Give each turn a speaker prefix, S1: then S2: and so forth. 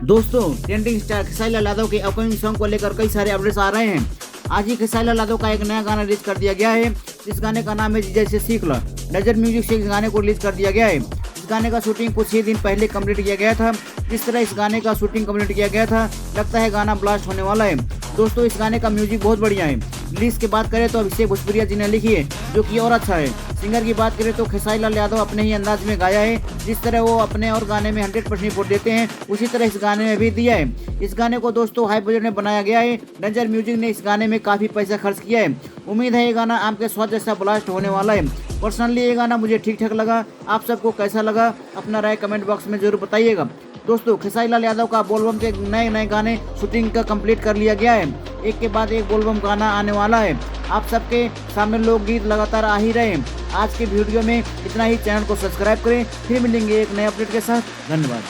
S1: दोस्तों, trending star Khesari Lal Yadav के upcoming song को लेकर कई सारे अपडेट्स आ रहे हैं। आज ही खेसारी लाल यादव का एक नया गाना रिलीज कर दिया गया है। इस गाने का नाम है जैसे सीख लो। डेजर्ट म्यूजिक से इस गाने को रिलीज कर दिया गया है। इस गाने का शूटिंग कुछ ही दिन पहले कंप्लीट किया गया था। जिस तरह इस गाने का शूटिंग कंप्लीट किया गया था, लगता है गाना ब्लास्ट होने वाला है। दोस्तों, इस गाने का म्यूजिक बहुत बढ़िया है। रिलीज की बात करें तो अभिषेक भोजपुरिया जी ने लिखी है, जो कि और अच्छा है। सिंगर की बात करें तो खेसारी लाल यादव अपने ही अंदाज में गाया है। जिस तरह वो अपने और गाने में 100% रिपोर्ट देते हैं, उसी तरह इस गाने में भी दिया है। इस गाने को दोस्तों हाई बजट में बनाया गया है। डेंजर म्यूजिक ने इस गाने में काफ़ी पैसा खर्च किया है। उम्मीद है ये गाना आम के स्वाद जैसा ब्लास्ट होने वाला है। पर्सनली ये गाना मुझे ठीक ठाक लगा। आप सबको कैसा लगा, अपना राय कमेंट बॉक्स में जरूर बताइएगा। दोस्तों, खेसारी लाल यादव का बोलबम के नए नए गाने शूटिंग का कंप्लीट कर लिया गया है। एक के बाद एक बोलबम गाना आने वाला है। आप सबके सामने लोकगीत लगातार आ ही रहे हैं। आज के वीडियो में इतना ही। चैनल को सब्सक्राइब करें। फिर मिलेंगे एक नए अपडेट के साथ। धन्यवाद।